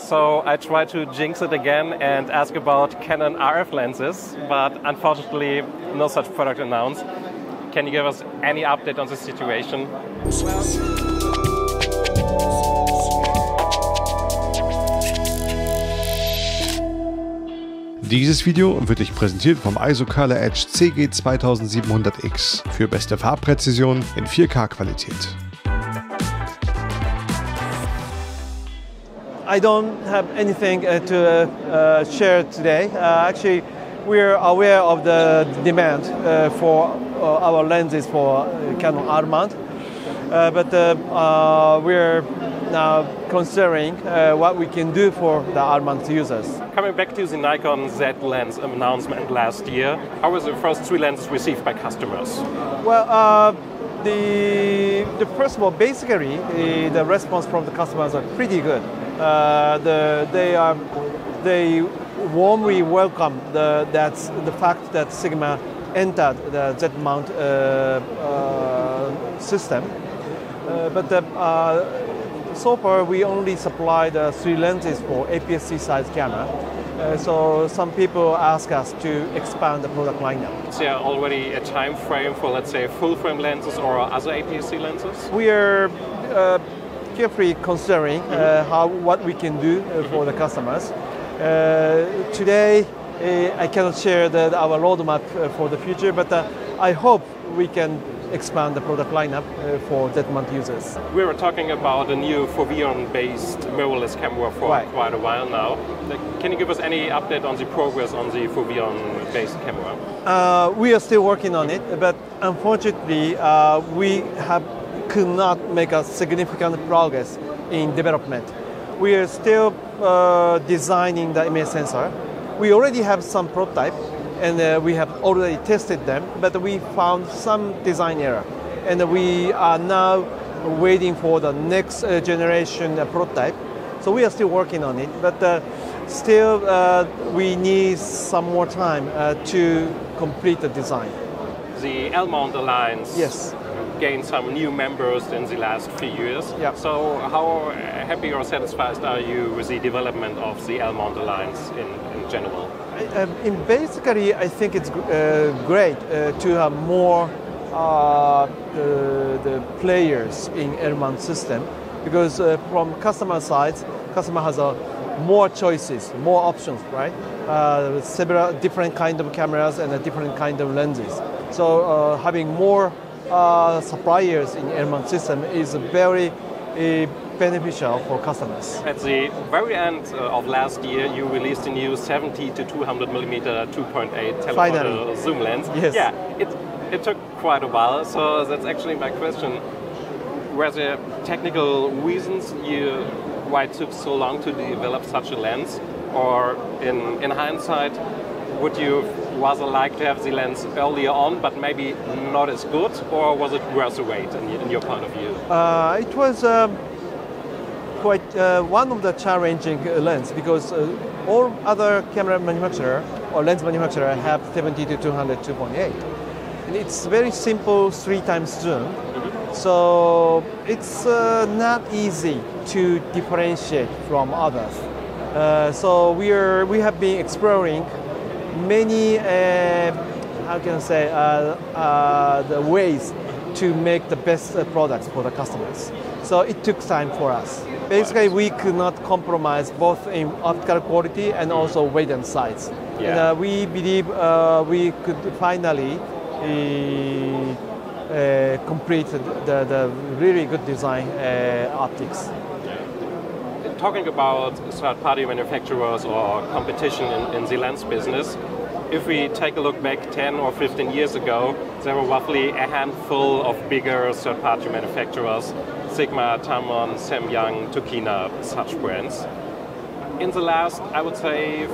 So I tried to jinx it again and ask about Canon RF lenses, but unfortunately no such product announced. Can you give us any update on the situation? Dieses Video wird euch präsentiert vom ISO Color Edge CG 2700X für beste Farbpräzision in 4K-Qualität. I don't have anything to share today. Actually, we're aware of the demand for our lenses for Canon L-Mount, but we're now considering what we can do for the L-Mount users. Coming back to the Nikon-Z lens announcement last year, how was the first three lenses received by customers? Well, the first of all, basically, the response from the customers are pretty good. They warmly welcome the fact that Sigma entered the Z-mount system. But so far, we only supplied 3 lenses for APS-C size camera. So some people ask us to expand the product lineup. Is there already a time frame for, let's say, full-frame lenses or other APS-C lenses? We are carefully considering what we can do for the customers. Today, I cannot share our roadmap for the future, but I hope we can expand the product lineup for Z-mount users. We were talking about a new Foveon-based mirrorless camera for quite a while now. Can you give us any update on the progress on the Foveon-based camera? We are still working on it, but unfortunately, we could not make a significant progress in development. We are still designing the image sensor. We already have some prototype, and we have already tested them, but we found some design error. And we are now waiting for the next generation prototype. So we are still working on it, but still we need some more time to complete the design. The L-Mount Allianz gained some new members in the last few years. Yeah. So how happy or satisfied are you with the development of the L-Mount Allianz in general? Basically, I think it's great to have more the players in L-Mount system, because from customer side, customer has more choices, more options, right? Several different kind of cameras and different kind of lenses. So having more suppliers in L-Mount system is very beneficial for customers. At the very end of last year, you released a new 70 to 200 millimeter 2.8 telephoto zoom lens. Yes. Yeah, it took quite a while, so that's actually my question. Were there technical reasons why it took so long to develop such a lens? Or in hindsight, would you rather like to have the lens earlier on, but maybe not as good, or was it worth the wait in your point of view? It was quite one of the challenging lens, because all other camera manufacturer or lens manufacturer have 70 to 200 2.8. And it's very simple 3 times zoom. So it's not easy to differentiate from others. So we have been exploring many, how can I say, the ways to make the best products for the customers. So it took time for us. Basically, we could not compromise both in optical quality and also weight and size. Yeah. And we believe we could finally complete the really good design optics. Talking about third-party manufacturers or competition in the lens business, if we take a look back 10 or 15 years ago, there were roughly a handful of bigger third-party manufacturers: Sigma, Tamron, Samyang, Tokina, such brands. In the last, I would say,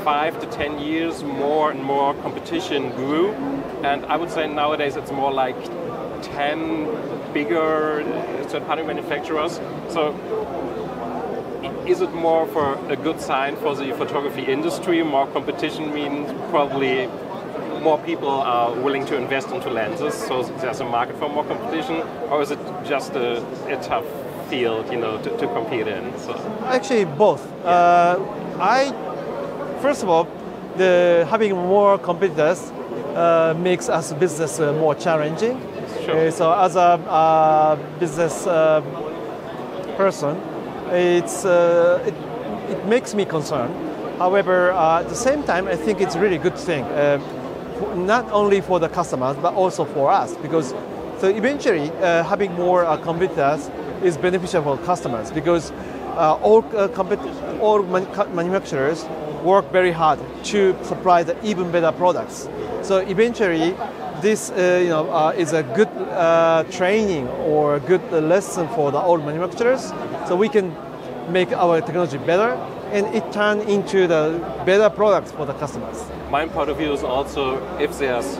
5 to 10 years, more and more competition grew, and I would say nowadays it's more like 10 bigger third-party manufacturers. So is it more for a good sign for the photography industry? More competition means probably more people are willing to invest into lenses, so there's a market for more competition, or is it just a tough field, to compete in? So. Actually, both. First of all, having more competitors makes us business more challenging. Sure. So as a business person, it makes me concerned. However, at the same time, I think it's a really good thing, not only for the customers but also for us, because so eventually having more competitors is beneficial for customers, because all manufacturers work very hard to supply the even better products. So eventually, this is a good training or a good lesson for the old manufacturers, so we can make our technology better, and it turn into the better products for the customers. My point of view is also, if there's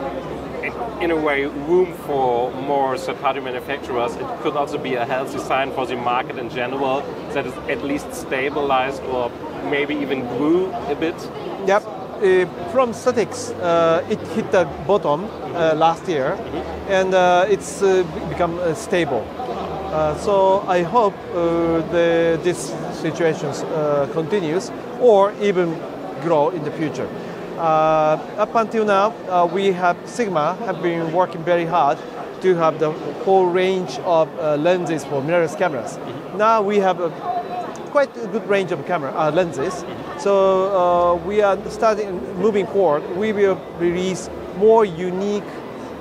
in a way room for more third-party manufacturers, it could also be a healthy sign for the market in general that it's at least stabilized or maybe even grew a bit. Yep. From statics, it hit the bottom last year, and it's become stable. So I hope this situation continues or even grow in the future. Up until now, we have Sigma have been working very hard to have the whole range of lenses for mirrorless cameras. Now we have quite a good range of lenses. So we are moving forward. We will release more unique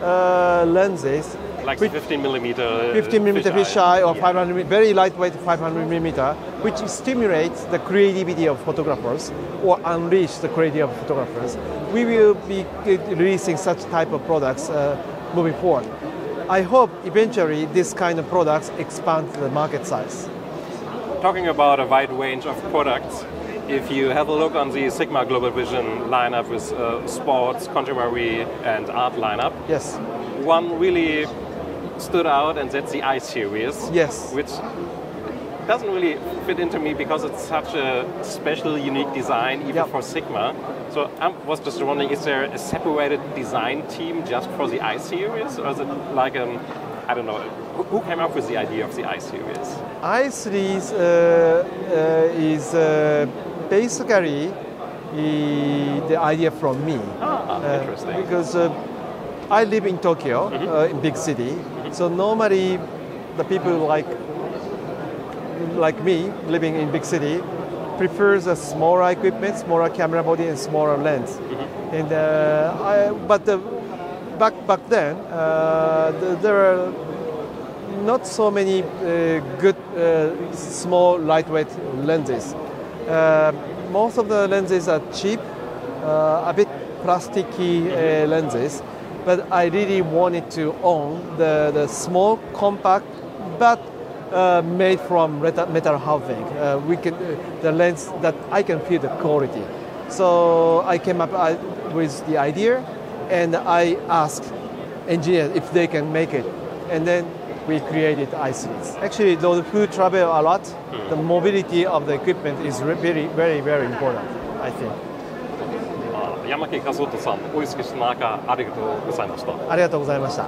lenses. Like 15mm fisheye or 500, very lightweight 500mm, which stimulates the creativity of photographers or unleash the creativity of photographers. We will be releasing such type of products moving forward. I hope eventually this kind of products expand the market size. Talking about a wide range of products, if you have a look on the Sigma Global Vision lineup with sports, contemporary and art lineup, yes, one really stood out, and that's the I series. Yes. Which doesn't really fit into me because it's such a special, unique design, even for Sigma. So I was just wondering, is there a separated design team just for the I series, or is it like I don't know, who came up with the idea of the I series? I series is basically the idea from me. Interesting. Because I live in Tokyo, in big city. So normally, the people like me living in big city prefers a smaller equipment, smaller camera body, and smaller lens. And back then, there are not so many good small lightweight lenses. Most of the lenses are cheap, a bit plasticky lenses. But I really wanted to own the small, compact, but made from metal housing. The lens that I can feel the quality. So I came up with the idea, and I asked engineers if they can make it, and then we created I-series. Actually, those who travel a lot, the mobility of the equipment is very, very, very important, I think. Yamaki Kazuto さん、お忙しい中ありがとうございました。ありがとうございました。